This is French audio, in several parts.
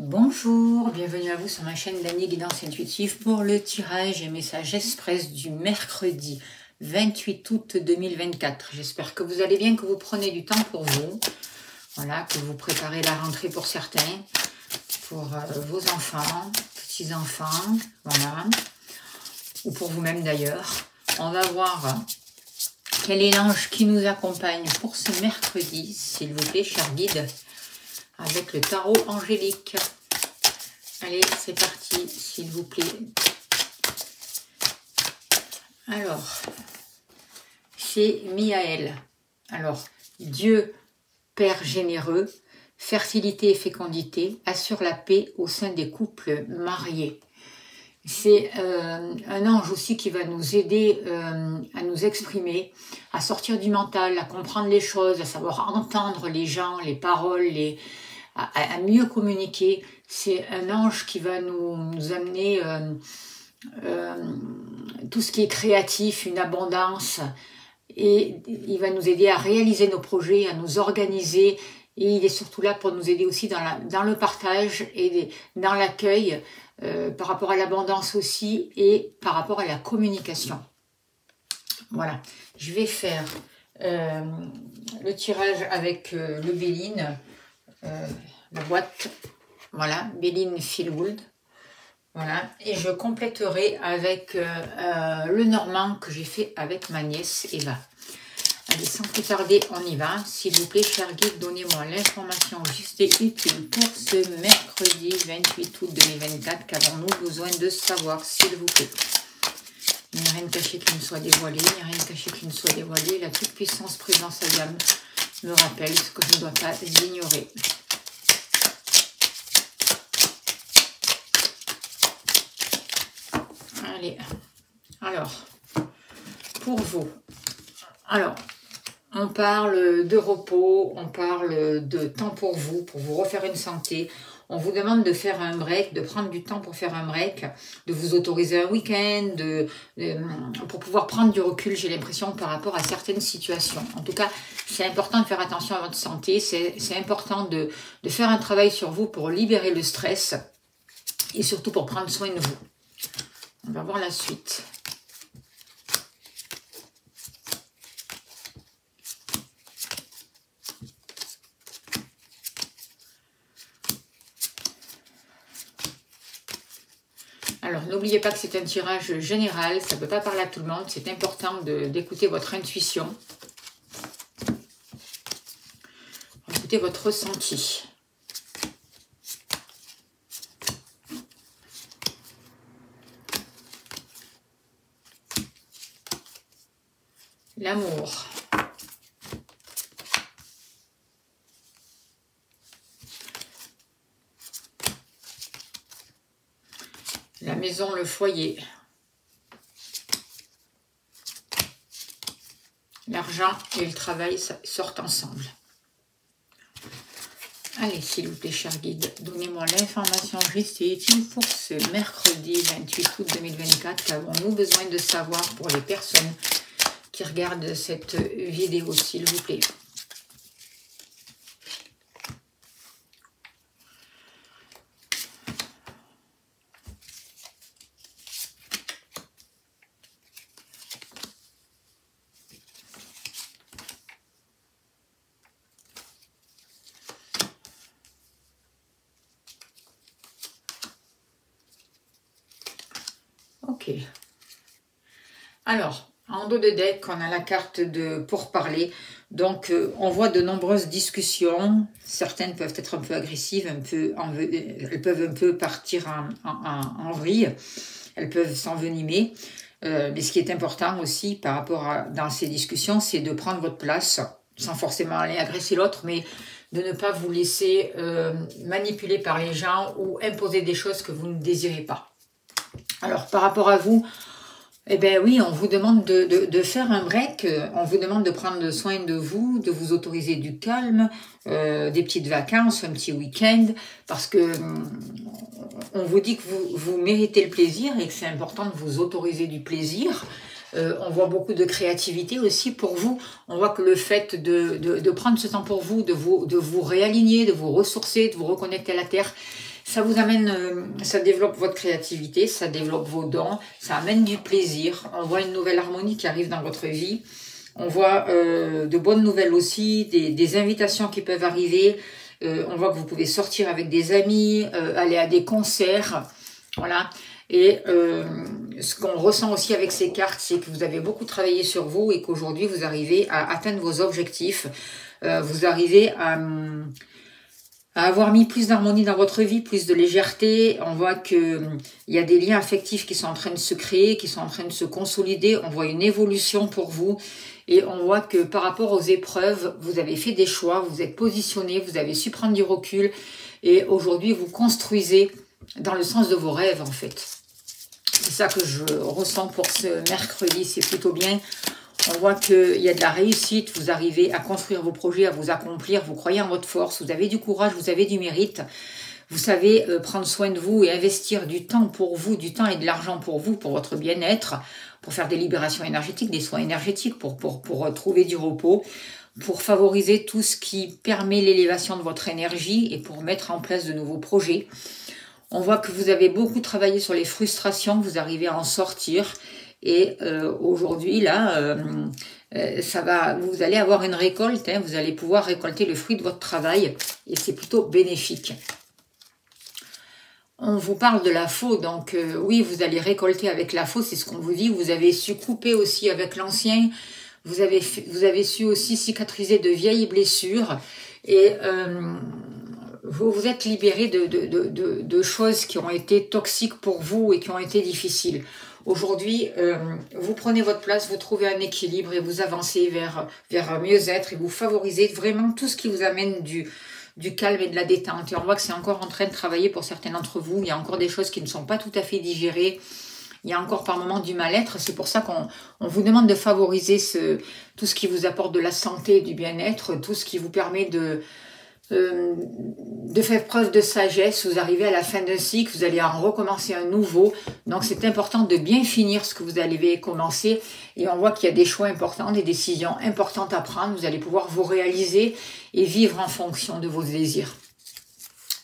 Bonjour, bienvenue à vous sur ma chaîne d'Annie Guidance Intuitive pour le tirage et message express du mercredi 28 août 2024. J'espère que vous allez bien, que vous prenez du temps pour vous. Voilà, que vous préparez la rentrée pour certains, pour vos enfants, petits-enfants, voilà, ou pour vous-même d'ailleurs. On va voir quel est l'ange qui nous accompagne pour ce mercredi, s'il vous plaît, cher guide, avec le tarot angélique. Allez, c'est parti, s'il vous plaît. Alors, c'est Miaël. Alors, Dieu, Père généreux, fertilité et fécondité, assure la paix au sein des couples mariés. C'est un ange aussi qui va nous aider à nous exprimer, à sortir du mental, à comprendre les choses, à savoir entendre les gens, les paroles, à mieux communiquer. C'est un ange qui va nous amener tout ce qui est créatif, une abondance, et il va nous aider à réaliser nos projets, à nous organiser, et il est surtout là pour nous aider aussi dans le partage et dans l'accueil, par rapport à l'abondance aussi, et par rapport à la communication. Voilà, je vais faire le tirage avec le Béline, la boîte, voilà, Béline Fieldwood, voilà, et je compléterai avec le normand que j'ai fait avec ma nièce Eva. Allez, sans plus tarder, on y va. S'il vous plaît, cher guide, donnez-moi l'information juste et utile pour ce mercredi 28 août 2024. Qu'avons-nous besoin de savoir, s'il vous plaît? Il n'y a rien de caché qui ne soit dévoilé, il n'y a rien de caché qui ne soit dévoilé. La toute-puissance présence à gamme me rappelle ce que je ne dois pas ignorer. Allez, alors, pour vous, alors, on parle de repos, on parle de temps pour vous refaire une santé. On vous demande de faire un break, de prendre du temps pour faire un break, de vous autoriser un week-end, pour pouvoir prendre du recul, j'ai l'impression, par rapport à certaines situations. En tout cas, c'est important de faire attention à votre santé, c'est important de faire un travail sur vous pour libérer le stress et surtout pour prendre soin de vous. On va voir la suite. Alors, n'oubliez pas que c'est un tirage général, ça ne peut pas parler à tout le monde, c'est important d'écouter votre intuition, écouter votre ressenti. L'amour. La maison, le foyer. L'argent et le travail sortent ensemble. Allez, s'il vous plaît, cher guide, donnez-moi l'information juste et utile pour ce mercredi 28 août 2024. Qu'avons-nous besoin de savoir pour les personnes qui regardent cette vidéo, s'il vous plaît? Ok. Alors, en dos de deck, on a la carte de pourparler. Donc, on voit de nombreuses discussions. Certaines peuvent être un peu agressives, elles peuvent un peu partir en vrille. Elles peuvent s'envenimer. Mais ce qui est important aussi par rapport dans ces discussions, c'est de prendre votre place, sans forcément aller agresser l'autre, mais de ne pas vous laisser manipuler par les gens ou imposer des choses que vous ne désirez pas. Alors, par rapport à vous, eh bien oui, on vous demande de faire un break, on vous demande de prendre soin de vous autoriser du calme, des petites vacances, un petit week-end, parce que on vous dit que vous méritez le plaisir et que c'est important de vous autoriser du plaisir. On voit beaucoup de créativité aussi pour vous. On voit que le fait de prendre ce temps pour vous, de vous réaligner, de vous ressourcer, de vous reconnecter à la terre, Ça vous amène, ça développe votre créativité, ça développe vos dons, ça amène du plaisir. On voit une nouvelle harmonie qui arrive dans votre vie. On voit de bonnes nouvelles aussi, des invitations qui peuvent arriver. On voit que vous pouvez sortir avec des amis, aller à des concerts. Voilà. Et ce qu'on ressent aussi avec ces cartes, c'est que vous avez beaucoup travaillé sur vous et qu'aujourd'hui, vous arrivez à atteindre vos objectifs. Vous arrivez à avoir mis plus d'harmonie dans votre vie, plus de légèreté. On voit qu'il y a des liens affectifs qui sont en train de se créer, qui sont en train de se consolider. On voit une évolution pour vous. Et on voit que par rapport aux épreuves, vous avez fait des choix, vous êtes positionné, vous avez su prendre du recul. Et aujourd'hui, vous construisez dans le sens de vos rêves, en fait. C'est ça que je ressens pour ce mercredi, c'est plutôt bien. On voit qu'il y a de la réussite, vous arrivez à construire vos projets, à vous accomplir, vous croyez en votre force, vous avez du courage, vous avez du mérite. Vous savez prendre soin de vous et investir du temps pour vous, du temps et de l'argent pour vous, pour votre bien-être, pour faire des libérations énergétiques, des soins énergétiques, pour trouver du repos, pour favoriser tout ce qui permet l'élévation de votre énergie et pour mettre en place de nouveaux projets. On voit que vous avez beaucoup travaillé sur les frustrations, vous arrivez à en sortir. Et aujourd'hui, là, vous allez avoir une récolte, hein, vous allez pouvoir récolter le fruit de votre travail et c'est plutôt bénéfique. On vous parle de la faux, donc oui, vous allez récolter avec la faux, c'est ce qu'on vous dit. Vous avez su couper aussi avec l'ancien, vous avez su aussi cicatriser de vieilles blessures et vous vous êtes libéré de choses qui ont été toxiques pour vous et qui ont été difficiles. Aujourd'hui, vous prenez votre place, vous trouvez un équilibre et vous avancez vers un mieux-être et vous favorisez vraiment tout ce qui vous amène du calme et de la détente. Et on voit que c'est encore en train de travailler pour certains d'entre vous. Il y a encore des choses qui ne sont pas tout à fait digérées. Il y a encore par moments du mal-être. C'est pour ça qu'on vous demande de favoriser tout ce qui vous apporte de la santé, du bien-être, tout ce qui vous permet de faire preuve de sagesse. Vous arrivez à la fin d'un cycle, vous allez en recommencer un nouveau. Donc c'est important de bien finir ce que vous avez commencé. Et on voit qu'il y a des choix importants, des décisions importantes à prendre. Vous allez pouvoir vous réaliser et vivre en fonction de vos désirs.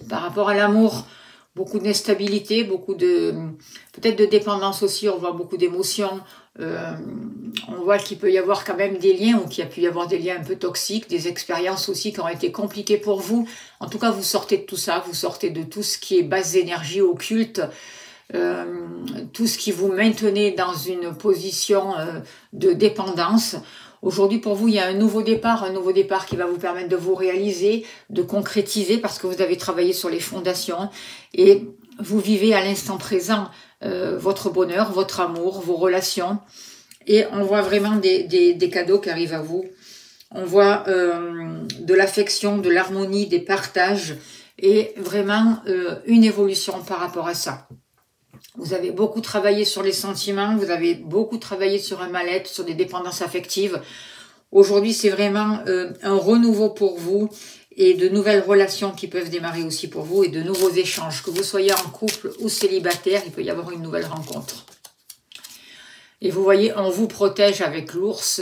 Par rapport à l'amour, beaucoup d'instabilité, peut-être de dépendance aussi, on voit beaucoup d'émotions. On voit qu'il peut y avoir quand même des liens ou qu'il y a pu y avoir des liens un peu toxiques, des expériences aussi qui ont été compliquées pour vous. En tout cas, vous sortez de tout ça, vous sortez de tout ce qui est basse énergie occulte, tout ce qui vous maintenait dans une position de dépendance. Aujourd'hui, pour vous, il y a un nouveau départ qui va vous permettre de vous réaliser, de concrétiser parce que vous avez travaillé sur les fondations et vous vivez à l'instant présent votre bonheur, votre amour, vos relations. Et on voit vraiment des cadeaux qui arrivent à vous. On voit de l'affection, de l'harmonie, des partages et vraiment une évolution par rapport à ça. Vous avez beaucoup travaillé sur les sentiments, vous avez beaucoup travaillé sur un mal-être, sur des dépendances affectives. Aujourd'hui, c'est vraiment un renouveau pour vous et de nouvelles relations qui peuvent démarrer aussi pour vous et de nouveaux échanges. Que vous soyez en couple ou célibataire, il peut y avoir une nouvelle rencontre. Et vous voyez, on vous protège avec l'ours.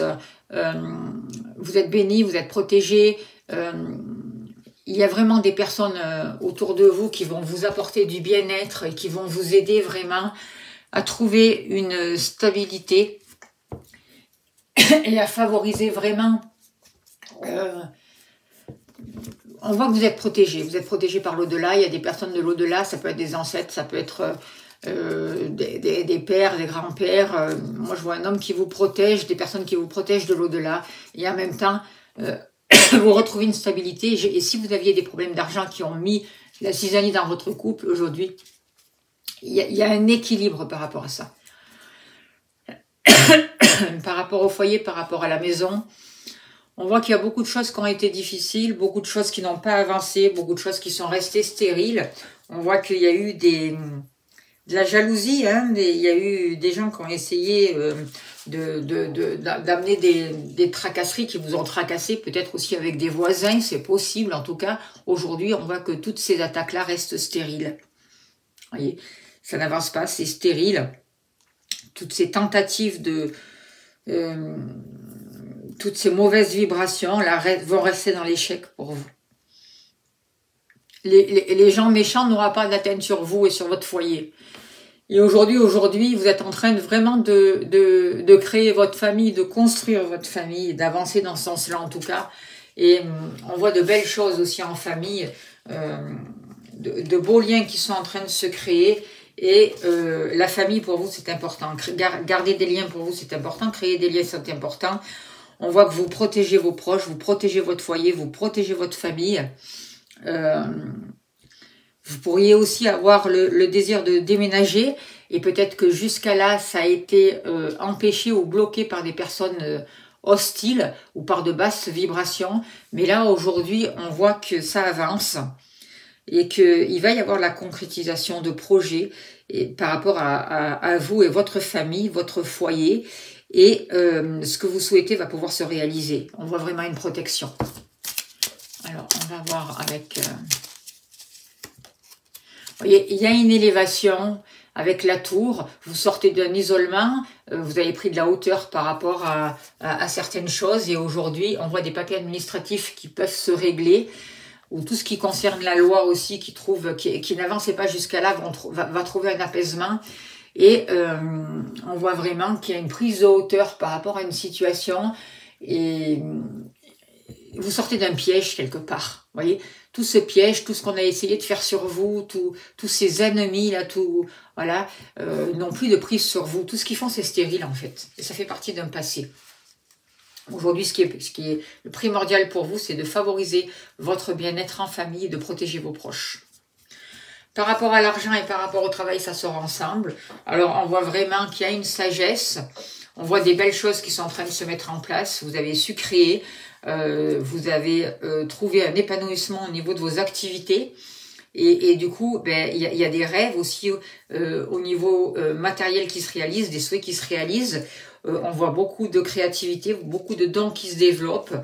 Vous êtes bénis, vous êtes protégés. Il y a vraiment des personnes autour de vous qui vont vous apporter du bien-être et qui vont vous aider vraiment à trouver une stabilité et à favoriser vraiment. On voit que vous êtes protégés. Vous êtes protégés par l'au-delà. Il y a des personnes de l'au-delà. Ça peut être des ancêtres, ça peut être des pères, des grands-pères. Moi, je vois un homme qui vous protège, des personnes qui vous protègent de l'au-delà. Et en même temps, vous retrouvez une stabilité. Et si vous aviez des problèmes d'argent qui ont mis la zizanie dans votre couple, aujourd'hui, il y a un équilibre par rapport à ça. Par rapport au foyer, par rapport à la maison, on voit qu'il y a beaucoup de choses qui ont été difficiles, beaucoup de choses qui n'ont pas avancé, beaucoup de choses qui sont restées stériles. On voit qu'il y a eu de la jalousie, hein, il y a eu des gens qui ont essayé d'amener des tracasseries qui vous ont tracassé, peut-être aussi avec des voisins, c'est possible. En tout cas, aujourd'hui, on voit que toutes ces attaques-là restent stériles. Vous voyez, ça n'avance pas, c'est stérile. Toutes ces tentatives toutes ces mauvaises vibrations là, vont rester dans l'échec pour vous. les gens méchants n'auront pas d'atteinte sur vous et sur votre foyer. Et aujourd'hui, vous êtes en train de vraiment de créer votre famille, de construire votre famille, d'avancer dans ce sens-là en tout cas. Et on voit de belles choses aussi en famille, de beaux liens qui sont en train de se créer. Et la famille pour vous c'est important. Garder des liens pour vous c'est important, créer des liens c'est important. On voit que vous protégez vos proches, vous protégez votre foyer, vous protégez votre famille. Vous pourriez aussi avoir le désir de déménager et peut-être que jusqu'à là, ça a été empêché ou bloqué par des personnes hostiles ou par de basses vibrations. Mais là, aujourd'hui, on voit que ça avance et qu'il va y avoir la concrétisation de projets et par rapport à vous et votre famille, votre foyer. Et ce que vous souhaitez va pouvoir se réaliser. On voit vraiment une protection. Alors, on va voir avec... Vous voyez, il y a une élévation avec la tour. Vous sortez d'un isolement. Vous avez pris de la hauteur par rapport à certaines choses. Et aujourd'hui, on voit des papiers administratifs qui peuvent se régler. Ou tout ce qui concerne la loi aussi, qui n'avançait pas jusqu'à là, va trouver un apaisement. Et on voit vraiment qu'il y a une prise de hauteur par rapport à une situation. Et vous sortez d'un piège quelque part. Vous voyez, tout ce piège, tout ce qu'on a essayé de faire sur vous, tous ces ennemis là, voilà, n'ont plus de prise sur vous. Tout ce qu'ils font, c'est stérile en fait. Et ça fait partie d'un passé. Aujourd'hui, ce qui est le primordial pour vous, c'est de favoriser votre bien-être en famille et de protéger vos proches. Par rapport à l'argent et par rapport au travail, ça sort ensemble. Alors, on voit vraiment qu'il y a une sagesse. On voit des belles choses qui sont en train de se mettre en place. Vous avez su créer. Vous avez trouvé un épanouissement au niveau de vos activités. Et du coup, ben, il y a des rêves aussi au niveau matériel qui se réalisent, des souhaits qui se réalisent. On voit beaucoup de créativité, beaucoup de dons qui se développent.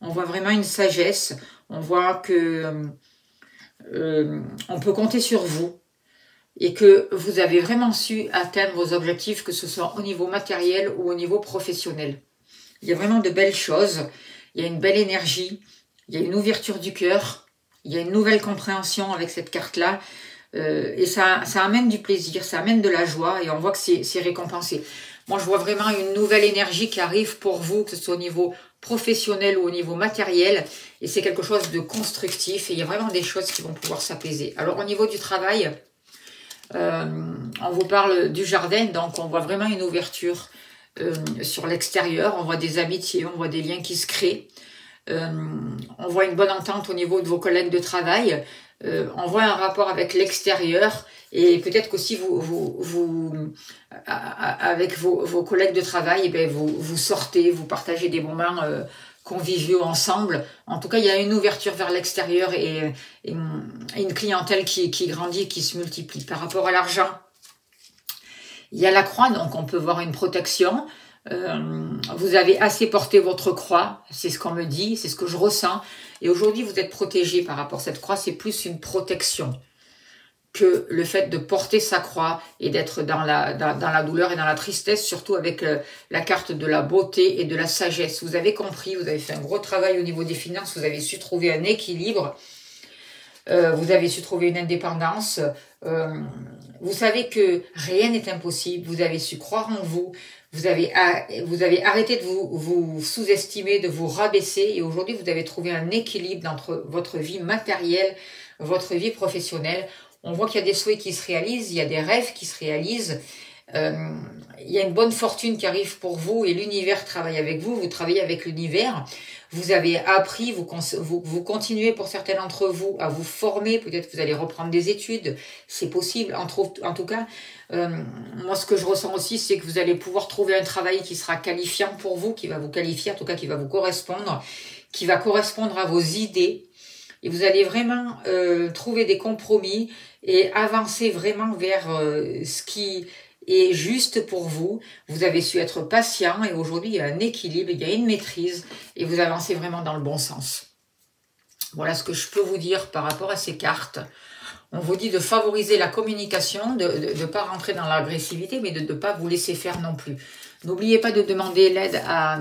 On voit vraiment une sagesse. On voit que on peut compter sur vous et que vous avez vraiment su atteindre vos objectifs, que ce soit au niveau matériel ou au niveau professionnel. Il y a vraiment de belles choses. Il y a une belle énergie. Il y a une ouverture du cœur. Il y a une nouvelle compréhension avec cette carte-là. Et ça amène du plaisir, ça amène de la joie et on voit que c'est récompensé. Moi, je vois vraiment une nouvelle énergie qui arrive pour vous, que ce soit au niveau professionnel ou au niveau matériel. Et c'est quelque chose de constructif. Et il y a vraiment des choses qui vont pouvoir s'apaiser. Alors, au niveau du travail, on vous parle du jardin. Donc, on voit vraiment une ouverture sur l'extérieur. On voit des amitiés, on voit des liens qui se créent. On voit une bonne entente au niveau de vos collègues de travail. On voit un rapport avec l'extérieur et peut-être qu'aussi avec vos collègues de travail, ben vous sortez, vous partagez des moments conviviaux ensemble. En tout cas, il y a une ouverture vers l'extérieur et une clientèle qui grandit, qui se multiplie. Par rapport à l'argent, il y a la croix, donc on peut voir une protection. Vous avez assez porté votre croix, c'est ce qu'on me dit, c'est ce que je ressens. Et aujourd'hui, vous êtes protégé par rapport à cette croix, c'est plus une protection que le fait de porter sa croix et d'être dans la douleur et dans la tristesse, surtout avec la carte de la beauté et de la sagesse. Vous avez compris, vous avez fait un gros travail au niveau des finances, vous avez su trouver un équilibre, vous avez su trouver une indépendance. Vous savez que rien n'est impossible, vous avez su croire en vous. Vous avez arrêté de vous sous-estimer, de vous rabaisser et aujourd'hui vous avez trouvé un équilibre entre votre vie matérielle, votre vie professionnelle. On voit qu'il y a des souhaits qui se réalisent, il y a des rêves qui se réalisent, il y a une bonne fortune qui arrive pour vous et l'univers travaille avec vous, vous travaillez avec l'univers. Vous avez appris, vous continuez pour certains d'entre vous à vous former, peut-être que vous allez reprendre des études, c'est possible. En tout cas, moi ce que je ressens aussi, c'est que vous allez pouvoir trouver un travail qui sera qualifiant pour vous, qui va vous qualifier, en tout cas qui va vous correspondre, qui va correspondre à vos idées. Et vous allez vraiment trouver des compromis et avancer vraiment vers ce qui est juste pour vous. Vous avez su être patient et aujourd'hui il y a un équilibre, il y a une maîtrise et vous avancez vraiment dans le bon sens. Voilà ce que je peux vous dire par rapport à ces cartes. On vous dit de favoriser la communication, de ne pas rentrer dans l'agressivité, mais de ne pas vous laisser faire non plus. N'oubliez pas de demander l'aide à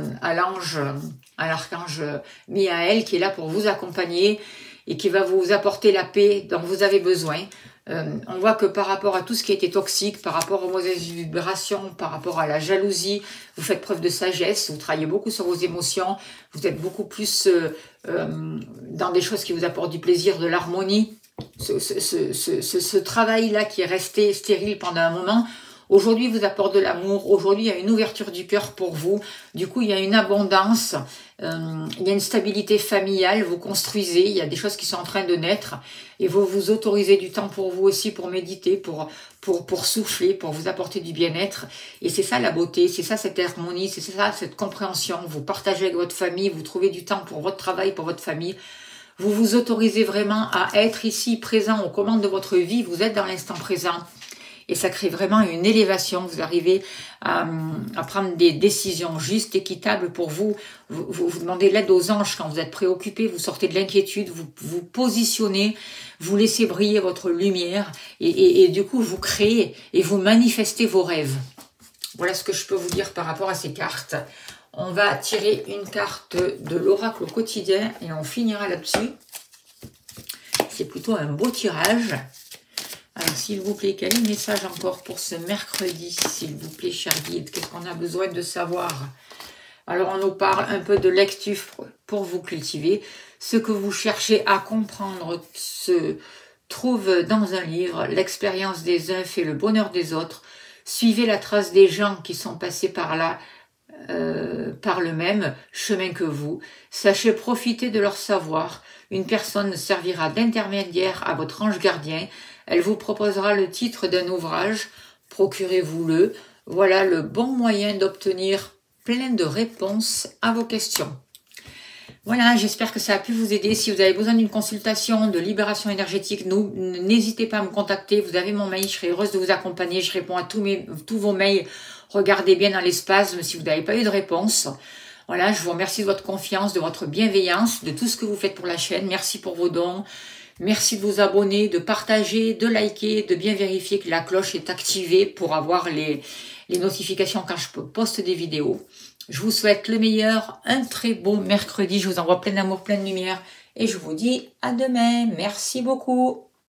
l'archange Miaël qui est là pour vous accompagner et qui va vous apporter la paix dont vous avez besoin. On voit que par rapport à tout ce qui a été toxique, par rapport aux mauvaises vibrations, par rapport à la jalousie, vous faites preuve de sagesse, vous travaillez beaucoup sur vos émotions, vous êtes beaucoup plus dans des choses qui vous apportent du plaisir, de l'harmonie. Ce travail-là qui est resté stérile pendant un moment, aujourd'hui vous apporte de l'amour, aujourd'hui il y a une ouverture du cœur pour vous, du coup il y a une abondance, il y a une stabilité familiale, vous construisez, il y a des choses qui sont en train de naître et vous vous autorisez du temps pour vous aussi, pour méditer, pour souffler, pour vous apporter du bien-être. Et c'est ça la beauté, c'est ça cette harmonie, c'est ça cette compréhension, vous partagez avec votre famille, vous trouvez du temps pour votre travail, pour votre famille. Vous vous autorisez vraiment à être ici, présent, aux commandes de votre vie, vous êtes dans l'instant présent. Et ça crée vraiment une élévation, vous arrivez à prendre des décisions justes, équitables pour vous. Vous demandez l'aide aux anges quand vous êtes préoccupé, vous sortez de l'inquiétude, vous vous positionnez, vous laissez briller votre lumière et du coup vous créez et vous manifestez vos rêves. Voilà ce que je peux vous dire par rapport à ces cartes. On va tirer une carte de l'oracle au quotidien et on finira là-dessus. C'est plutôt un beau tirage. Alors, s'il vous plaît, quel est le message encore pour ce mercredi, s'il vous plaît, cher guide? Qu'est-ce qu'on a besoin de savoir? Alors, on nous parle un peu de lecture pour vous cultiver. Ce que vous cherchez à comprendre se trouve dans un livre. L'expérience des uns fait le bonheur des autres. Suivez la trace des gens qui sont passés par là, par le même chemin que vous. Sachez profiter de leur savoir. Une personne servira d'intermédiaire à votre ange gardien. Elle vous proposera le titre d'un ouvrage. Procurez-vous-le. Voilà le bon moyen d'obtenir plein de réponses à vos questions. Voilà, j'espère que ça a pu vous aider. Si vous avez besoin d'une consultation de libération énergétique, n'hésitez pas à me contacter. Vous avez mon mail, je serai heureuse de vous accompagner. Je réponds à tous vos mails. Regardez bien dans l'espace si vous n'avez pas eu de réponse. Voilà, je vous remercie de votre confiance, de votre bienveillance, de tout ce que vous faites pour la chaîne. Merci pour vos dons. Merci de vous abonner, de partager, de liker, de bien vérifier que la cloche est activée pour avoir les notifications quand je poste des vidéos. Je vous souhaite le meilleur, un très beau mercredi. Je vous envoie plein d'amour, plein de lumière. Et je vous dis à demain. Merci beaucoup.